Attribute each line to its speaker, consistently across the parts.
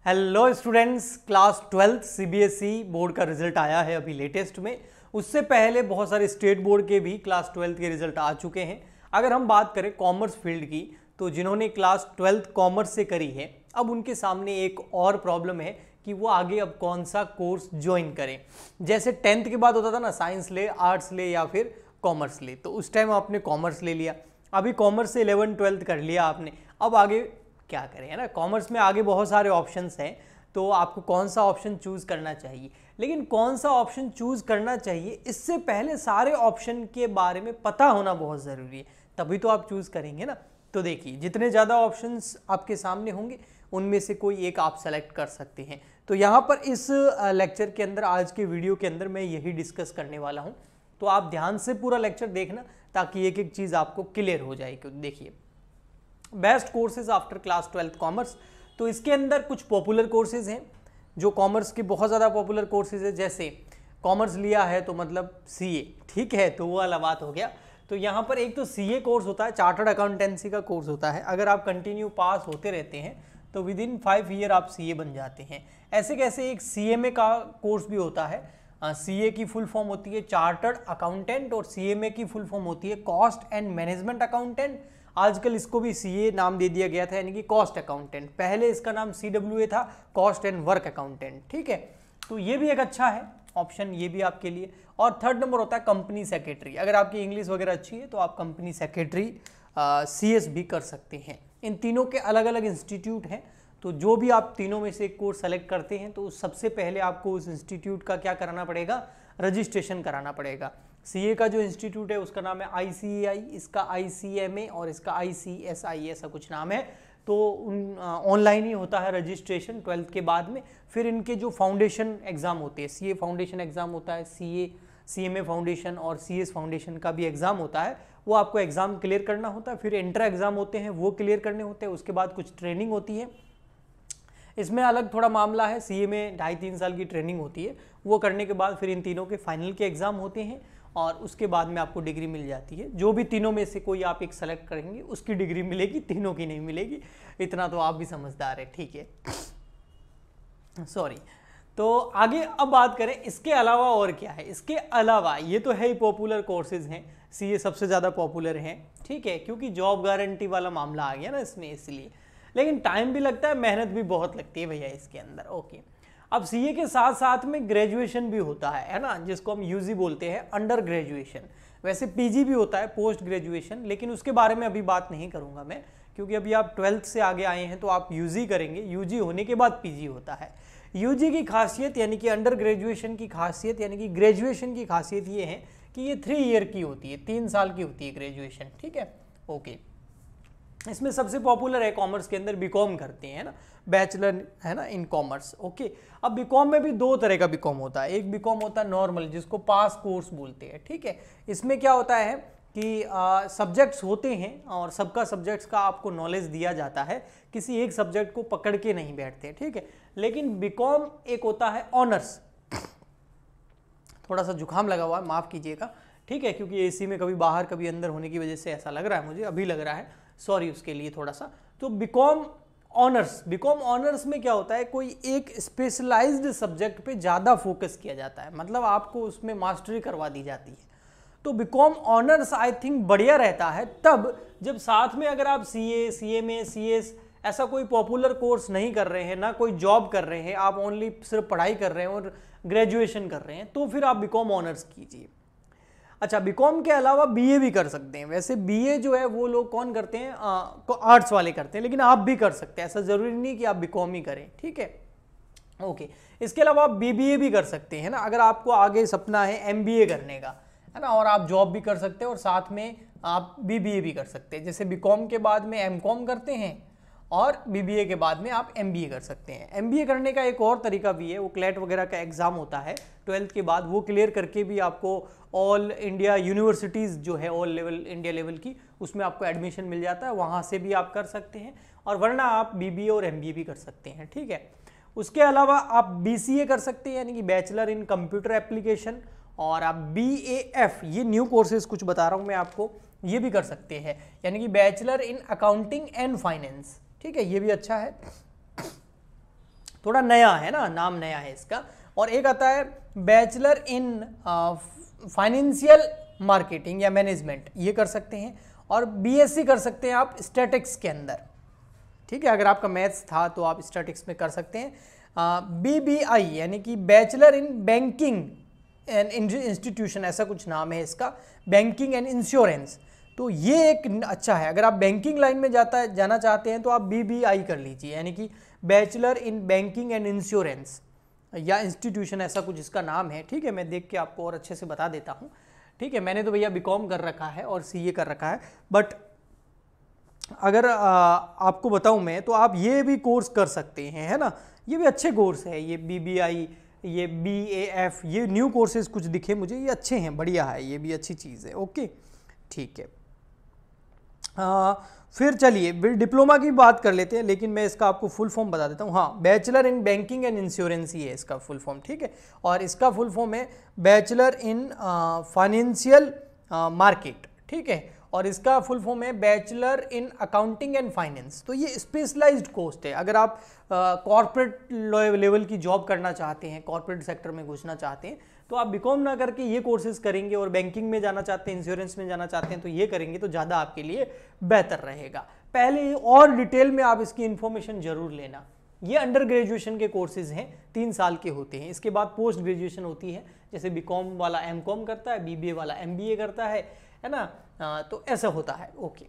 Speaker 1: Hello students, class 12 CBSE board का result आया है अभी लेटेस्ट में। उससे पहले बहुत सारे स्टेट बोर्ड के भी क्लास 12 के रिजल्ट आ चुके हैं। अगर हम बात करें कॉमर्स फील्ड की, तो जिन्होंने क्लास 12 कॉमर्स से करी है, अब उनके सामने एक और प्रॉब्लम है कि वो आगे अब कौन सा कोर्स ज्वाइन करें। जैसे 10th के बाद होता था ना, साइंस ले, आर्ट्स ले या फिर कॉमर्स ले, तो उस टाइम आपने कॉमर्स ले लिया। अभी कॉमर्स से 11-12 कर लिया आपने, अब आगे क्या करें, है ना। कॉमर्स में आगे बहुत सारे ऑप्शंस हैं, तो आपको कौन सा ऑप्शन चूज करना चाहिए। लेकिन कौन सा ऑप्शन चूज करना चाहिए, इससे पहले सारे ऑप्शन के बारे में पता होना बहुत ज़रूरी है, तभी तो आप चूज करेंगे ना। तो देखिए, जितने ज़्यादा ऑप्शंस आपके सामने होंगे उनमें से कोई एक आप सेलेक्ट कर सकते हैं। तो यहाँ पर इस लेक्चर के अंदर, आज के वीडियो के अंदर मैं यही डिस्कस करने वाला हूँ। तो आप ध्यान से पूरा लेक्चर देखना ताकि एक एक चीज़ आपको क्लियर हो जाए। क्योंकि देखिए, best courses after class 12 commerce, तो इसके अंदर कुछ पॉपुलर कोर्सेज हैं जो कॉमर्स के बहुत ज़्यादा पॉपुलर कोर्सेज है। जैसे कॉमर्स लिया है तो मतलब सीए, ठीक है, तो वो वाला बात हो गया। तो यहाँ पर एक तो सीए कोर्स होता है, चार्टर्ड अकाउंटेंसी का कोर्स होता है। अगर आप कंटिन्यू पास होते रहते हैं तो विद इन 5 ईयर आप सीए बन जाते हैं। ऐसे कैसे एक सीएमए का कोर्स भी होता है। सीए की फुल फॉर्म होती है चार्टर्ड अकाउंटेंट और सीएमए की फुल फॉर्म होती है कॉस्ट एंड मैनेजमेंट अकाउंटेंट। आजकल इसको भी सीए नाम दे दिया गया था, यानी कि कॉस्ट अकाउंटेंट। पहले इसका नाम सीडब्ल्यूए था, कॉस्ट एंड वर्क अकाउंटेंट, ठीक है। तो ये भी एक अच्छा है ऑप्शन, ये भी आपके लिए। और थर्ड नंबर होता है कंपनी सेक्रेटरी। अगर आपकी इंग्लिश वगैरह अच्छी है तो आप कंपनी सेक्रेटरी सीएस भी कर सकते हैं। इन तीनों के अलग अलग इंस्टीट्यूट हैं, तो जो भी आप तीनों में से एक कोर्स सेलेक्ट करते हैं तो सबसे पहले आपको उस इंस्टीट्यूट का क्या कराना पड़ेगा, रजिस्ट्रेशन कराना पड़ेगा। सीए का जो इंस्टीट्यूट है उसका नाम है आईसीएआई, इसका आईसीएमए और इसका आईसीएसआई, ऐसा कुछ नाम है। तो ऑनलाइन ही होता है रजिस्ट्रेशन 12th के बाद में। फिर इनके जो फाउंडेशन एग्जाम होते हैं, सीए फाउंडेशन एग्जाम होता है, सीएमए फाउंडेशन और सीएस फाउंडेशन का भी एग्जाम होता है। वो आपको एग्जाम क्लियर करना होता है। फिर इंटर एग्जाम होते हैं, वो क्लियर करने होते हैं। उसके बाद कुछ ट्रेनिंग होती है, इसमें अलग थोड़ा मामला है। सीए में 2.5-3 साल की ट्रेनिंग होती है, वो करने के बाद फिर इन तीनों के फाइनल के एग्जाम होते हैं और उसके बाद में आपको डिग्री मिल जाती है। जो भी तीनों में से कोई आप एक सेलेक्ट करेंगे उसकी डिग्री मिलेगी, तीनों की नहीं मिलेगी। इतना तो आप भी समझदार है, ठीक है, सॉरी। तो आगे अब बात करें इसके अलावा और क्या है। इसके अलावा ये तो है ही, पॉपुलर कोर्सेज हैं, सीए सबसे ज़्यादा पॉपुलर हैं, ठीक है, क्योंकि जॉब गारंटी वाला मामला आ गया ना इसमें, इसलिए। लेकिन टाइम भी लगता है, मेहनत भी बहुत लगती है भैया इसके अंदर, ओके। अब सीए के साथ साथ में ग्रेजुएशन भी होता है ना, जिसको हम यूजी बोलते हैं, अंडर ग्रेजुएशन। वैसे पीजी भी होता है, पोस्ट ग्रेजुएशन, लेकिन उसके बारे में अभी बात नहीं करूंगा मैं, क्योंकि अभी आप 12th से आगे आए हैं तो आप यूजी करेंगे। यूजी होने के बाद पीजी होता है। यूजी की खासियत यानी कि अंडर ग्रेजुएशन की खासियत यानी कि ग्रेजुएशन की खासियत ये है कि ये 3 ईयर की होती है, 3 साल की होती है ग्रेजुएशन, ठीक है, ओके। इसमें सबसे पॉपुलर है कॉमर्स के अंदर बीकॉम करते हैं ना, बैचलर है ना इन कॉमर्स, ओके। अब बीकॉम में भी 2 तरह का बीकॉम होता है। एक बीकॉम होता है नॉर्मल, जिसको पास कोर्स बोलते हैं, ठीक है। इसमें क्या होता है कि सब्जेक्ट्स होते हैं और सबका सब्जेक्ट्स का आपको नॉलेज दिया जाता है, किसी एक सब्जेक्ट को पकड़ के नहीं बैठते, ठीक है। लेकिन बीकॉम एक होता है ऑनर्स। थोड़ा सा जुकाम लगा हुआ है, माफ़ कीजिएगा, ठीक है, क्योंकि एसी में कभी बाहर कभी अंदर होने की वजह से ऐसा लग रहा है मुझे, अभी लग रहा है, सॉरी उसके लिए थोड़ा सा। तो बीकॉम ऑनर्स में क्या होता है, कोई एक स्पेशलाइज्ड सब्जेक्ट पे ज़्यादा फोकस किया जाता है, मतलब आपको उसमें मास्टरी करवा दी जाती है। तो बीकॉम ऑनर्स आई थिंक बढ़िया रहता है तब जब साथ में अगर आप सीए, सीएमए, सीएस ऐसा कोई पॉपुलर कोर्स नहीं कर रहे हैं, ना कोई जॉब कर रहे हैं, आप ओनली सिर्फ पढ़ाई कर रहे हैं और ग्रेजुएशन कर रहे हैं, तो फिर आप बीकॉम ऑनर्स कीजिए। अच्छा, बीकॉम के अलावा बीए भी कर सकते हैं। वैसे बीए जो है वो लोग कौन करते हैं, आर्ट्स वाले करते हैं, लेकिन आप भी कर सकते हैं, ऐसा जरूरी नहीं कि आप बीकॉम ही करें, ठीक है, ओके। इसके अलावा आप बीबीए भी कर सकते हैं ना, अगर आपको आगे सपना है एमबीए करने का, है ना, और आप जॉब भी कर सकते हैं और साथ में आप बीबीए भी कर सकते हैं। जैसे बीकॉम के बाद में एमकॉम करते हैं और बीबीए के बाद में आप एमबीए कर सकते हैं। एमबीए करने का एक और तरीका भी है, वो क्लैट वगैरह का एग्जाम होता है 12th के बाद, वो क्लियर करके भी आपको ऑल इंडिया यूनिवर्सिटीज़ जो है ऑल लेवल इंडिया लेवल की, उसमें आपको एडमिशन मिल जाता है, वहाँ से भी आप कर सकते हैं। और वरना आप बीबीए और एमबीए भी कर सकते हैं, ठीक है। उसके अलावा आप बीसीए कर सकते हैं, यानी कि बैचलर इन कंप्यूटर एप्लीकेशन, और आप बीएएफ, ये न्यू कोर्सेज कुछ बता रहा हूँ मैं आपको, ये भी कर सकते हैं, यानी कि bachelor in accounting and finance, ठीक है, ये भी अच्छा है। थोड़ा नया है ना, नाम नया है इसका। और एक आता है बैचलर इन फाइनेंशियल मार्केटिंग या मैनेजमेंट, ये कर सकते हैं। और बीएससी कर सकते हैं आप स्टैटिक्स के अंदर, ठीक है, अगर आपका मैथ्स था तो आप स्टैटिक्स में कर सकते हैं। बीबीआई यानी कि bachelor in banking and institution, ऐसा कुछ नाम है इसका, बैंकिंग एंड इंश्योरेंस। तो ये एक अच्छा है, अगर आप बैंकिंग लाइन में जाना चाहते हैं तो आप बीबीआई कर लीजिए, यानी कि bachelor in banking and insurance या इंस्टीट्यूशन, ऐसा कुछ इसका नाम है, ठीक है। मैं देख के आपको और अच्छे से बता देता हूँ, ठीक है। मैंने तो भैया बीकॉम कर रखा है और सीए कर रखा है, बट अगर आपको बताऊं मैं तो आप ये भी कोर्स कर सकते हैं, है ना, ये भी अच्छे कोर्स है। ये बीबीआई, ये बीएएफ, ये न्यू कोर्सेज कुछ दिखे मुझे, ये अच्छे हैं, बढ़िया है, ये भी अच्छी चीज़ है। ओके, ठीक है। फिर चलिए डिप्लोमा की बात कर लेते हैं, लेकिन मैं इसका आपको फुल फॉर्म बता देता हूँ। हाँ, bachelor in banking and insurance ही है इसका फुल फॉर्म, ठीक है। और इसका फुल फॉर्म है बैचलर इन फाइनेंशियल मार्केट, ठीक है। और इसका फुल फॉर्म है bachelor in accounting and finance. तो ये स्पेशलाइज्ड कोर्स है। अगर आप कॉर्पोरेट लेवल की जॉब करना चाहते हैं, कॉर्पोरेट सेक्टर में घुसना चाहते हैं, तो आप बीकॉम ना करके ये कोर्सेज करेंगे, और बैंकिंग में जाना चाहते हैं, इंश्योरेंस में जाना चाहते हैं, तो ये करेंगे तो ज़्यादा आपके लिए बेहतर रहेगा। पहले और डिटेल में आप इसकी इन्फॉर्मेशन जरूर लेना। ये अंडर ग्रेजुएशन के कोर्सेज हैं, 3 साल के होते हैं। इसके बाद पोस्ट ग्रेजुएशन होती है, जैसे बीकॉम वाला एमकॉम करता है, बीबीए वाला एमबीए करता है ना, तो ऐसा होता है। ओके,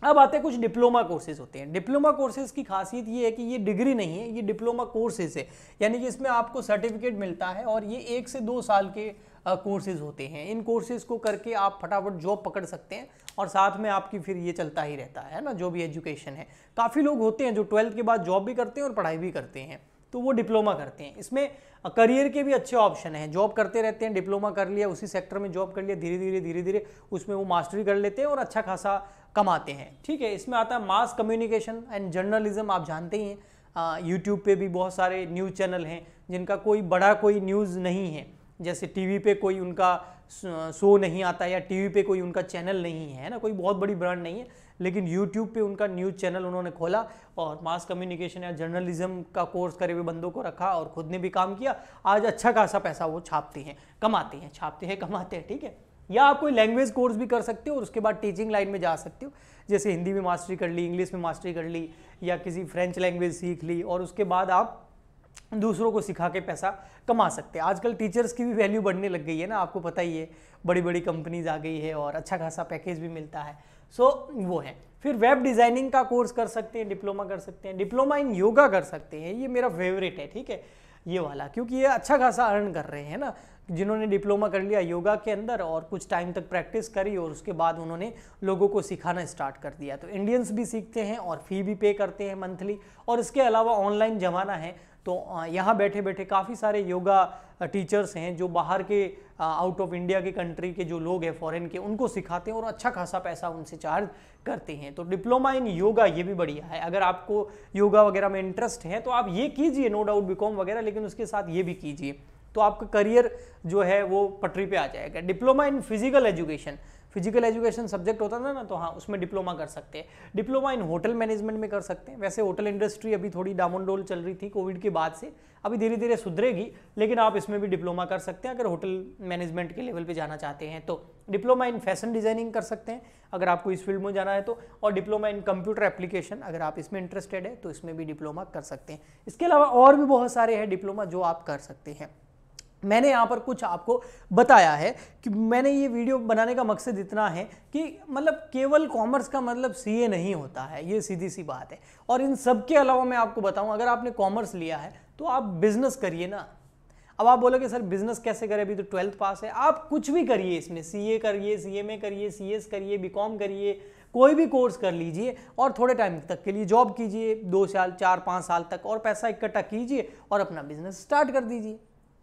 Speaker 1: अब आते हैं कुछ डिप्लोमा कोर्सेज होते हैं। डिप्लोमा कोर्सेज की खासियत ये है कि ये डिग्री नहीं है, ये डिप्लोमा कोर्सेज है, यानी कि इसमें आपको सर्टिफिकेट मिलता है, और ये 1 से 2 साल के कोर्सेज होते हैं। इन कोर्सेज को करके आप फटाफट जॉब पकड़ सकते हैं, और साथ में आपकी फिर ये चलता ही रहता है ना, जो भी एजुकेशन है। काफ़ी लोग होते हैं जो 12th के बाद जॉब भी करते हैं और पढ़ाई भी करते हैं, तो वो डिप्लोमा करते हैं। इसमें करियर के भी अच्छे ऑप्शन हैं, जॉब करते रहते हैं, डिप्लोमा कर लिया, उसी सेक्टर में जॉब कर लिया, धीरे धीरे उसमें वो मास्टरी कर लेते हैं और अच्छा खासा कमाते हैं, ठीक है। इसमें आता है मास कम्युनिकेशन एंड जर्नलिज्म, आप जानते ही हैं। यूट्यूब पे भी बहुत सारे न्यूज़ चैनल हैं जिनका कोई बड़ा कोई न्यूज़ नहीं है, जैसे टीवी पे कोई उनका शो नहीं आता, या टीवी पे कोई उनका चैनल नहीं है ना, कोई बहुत बड़ी ब्रांड नहीं है, लेकिन यूट्यूब पे उनका न्यूज़ चैनल उन्होंने खोला, और मास कम्युनिकेशन या जर्नलिज्म का कोर्स करे हुए बंदों को रखा, और खुद ने भी काम किया। आज अच्छा खासा पैसा वो छापते हैं, कमाते हैं, छापते हैं, कमाते हैं, ठीक है। या आप कोई लैंग्वेज कोर्स भी कर सकते हो और उसके बाद टीचिंग लाइन में जा सकते हो, जैसे हिंदी में मास्टरी कर ली, इंग्लिश में मास्टरी कर ली, या किसी फ्रेंच लैंग्वेज सीख ली, और उसके बाद आप दूसरों को सिखा के पैसा कमा सकते हैं। आजकल टीचर्स की भी वैल्यू बढ़ने लग गई है ना, आपको पता ही है, बड़ी बड़ी कंपनीज आ गई है और अच्छा खासा पैकेज भी मिलता है, सो वो है। फिर वेब डिज़ाइनिंग का कोर्स कर सकते हैं, डिप्लोमा कर सकते हैं, डिप्लोमा इन योगा कर सकते हैं, ये मेरा फेवरेट है, ठीक है, ये वाला, क्योंकि ये अच्छा खासा अर्न कर रहे हैं ना। जिन्होंने डिप्लोमा कर लिया योगा के अंदर और कुछ टाइम तक प्रैक्टिस करी, और उसके बाद उन्होंने लोगों को सिखाना स्टार्ट कर दिया, तो इंडियंस भी सीखते हैं और फी भी पे करते हैं मंथली। और इसके अलावा ऑनलाइन ज़माना है, तो यहाँ बैठे बैठे काफ़ी सारे योगा टीचर्स हैं जो बाहर के आउट ऑफ इंडिया के कंट्री के जो लोग हैं, फॉरेन के, उनको सिखाते हैं और अच्छा खासा पैसा उनसे चार्ज करते हैं। तो डिप्लोमा इन योगा ये भी बढ़िया है। अगर आपको योगा वगैरह में इंटरेस्ट है तो आप ये कीजिए, नो डाउट बीकॉम वगैरह, लेकिन उसके साथ ये भी कीजिए, तो आपका करियर जो है वो पटरी पे आ जाएगा। Diploma in physical education, physical education subject होता था ना, तो हाँ उसमें डिप्लोमा कर सकते हैं। डिप्लोमा इन होटल मैनेजमेंट में कर सकते हैं। वैसे होटल इंडस्ट्री अभी थोड़ी डामाडोल चल रही थी कोविड के बाद से, अभी धीरे धीरे सुधरेगी, लेकिन आप इसमें भी डिप्लोमा कर सकते हैं अगर होटल मैनेजमेंट के लेवल पे जाना चाहते हैं तो। डिप्लोमा इन फैशन डिजाइनिंग कर सकते हैं अगर आपको इस फील्ड में जाना है तो, और डिप्लोमा इन कंप्यूटर एप्लीकेशन अगर आप इसमें इंटरेस्टेड है तो इसमें भी डिप्लोमा कर सकते हैं। इसके अलावा और भी बहुत सारे हैं डिप्लोमा जो आप कर सकते हैं। मैंने यहाँ पर कुछ आपको बताया है कि मैंने ये वीडियो बनाने का मकसद इतना है कि मतलब केवल कॉमर्स का मतलब सीए नहीं होता है, ये सीधी सी बात है। और इन सब के अलावा मैं आपको बताऊं, अगर आपने कॉमर्स लिया है तो आप बिजनेस करिए ना। अब आप बोलोगे सर बिजनेस कैसे करें, अभी तो 12th पास है। आप कुछ भी करिए इसमें, सीए करिए, सीएमए करिए, सीएस करिए, बीकॉम करिए, कोई भी कोर्स कर लीजिए और थोड़े टाइम तक के लिए जॉब कीजिए, 2 साल 4-5 साल तक, और पैसा इकट्ठा कीजिए और अपना बिजनेस स्टार्ट कर दीजिए।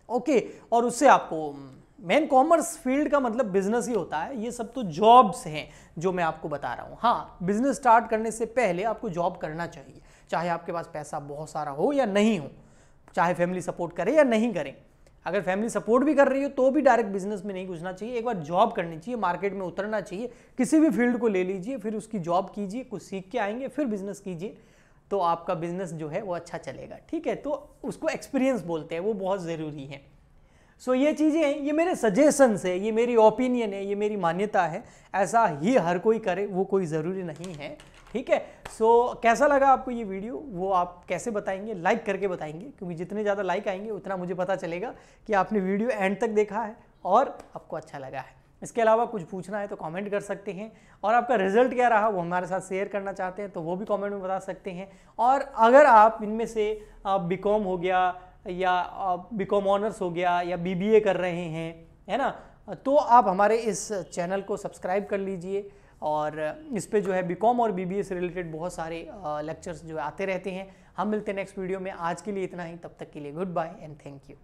Speaker 1: ओके, और उससे आपको मेन कॉमर्स फील्ड का मतलब बिजनेस ही होता है। ये सब तो जॉब्स हैं जो मैं आपको बता रहा हूँ। हाँ, बिजनेस स्टार्ट करने से पहले आपको जॉब करना चाहिए, चाहे आपके पास पैसा बहुत सारा हो या नहीं हो, चाहे फैमिली सपोर्ट करे या नहीं करे। अगर फैमिली सपोर्ट भी कर रही हो तो भी डायरेक्ट बिजनेस में नहीं घुसना चाहिए, एक बार जॉब करनी चाहिए, मार्केट में उतरना चाहिए, किसी भी फील्ड को ले लीजिए, फिर उसकी जॉब कीजिए, कुछ सीख के आएंगे, फिर बिजनेस कीजिए, तो आपका बिजनेस जो है वो अच्छा चलेगा, ठीक है। तो उसको एक्सपीरियंस बोलते हैं, वो बहुत ज़रूरी है। सो ये चीज़ें हैं, ये मेरे सजेशंस है, ये मेरी ओपिनियन है, ये मेरी मान्यता है। ऐसा ही हर कोई करे वो कोई ज़रूरी नहीं है, ठीक है। सो कैसा लगा आपको ये वीडियो वो आप कैसे बताएंगे? लाइक करके बताएंगे, क्योंकि जितने ज़्यादा लाइक आएंगे उतना मुझे पता चलेगा कि आपने वीडियो एंड तक देखा है और आपको अच्छा लगा है। इसके अलावा कुछ पूछना है तो कमेंट कर सकते हैं, और आपका रिजल्ट क्या रहा वो हमारे साथ शेयर करना चाहते हैं तो वो भी कमेंट में बता सकते हैं। और अगर आप इनमें से बीकॉम हो गया या बीकॉम ऑनर्स हो गया या बीबीए कर रहे हैं, है ना, तो आप हमारे इस चैनल को सब्सक्राइब कर लीजिए। और इस पे जो है बीकॉम और बीबीए से रिलेटेड बहुत सारे लेक्चर्स जो आते रहते हैं। हम मिलते हैं नेक्स्ट वीडियो में। आज के लिए इतना ही, तब तक के लिए good bye and thank you.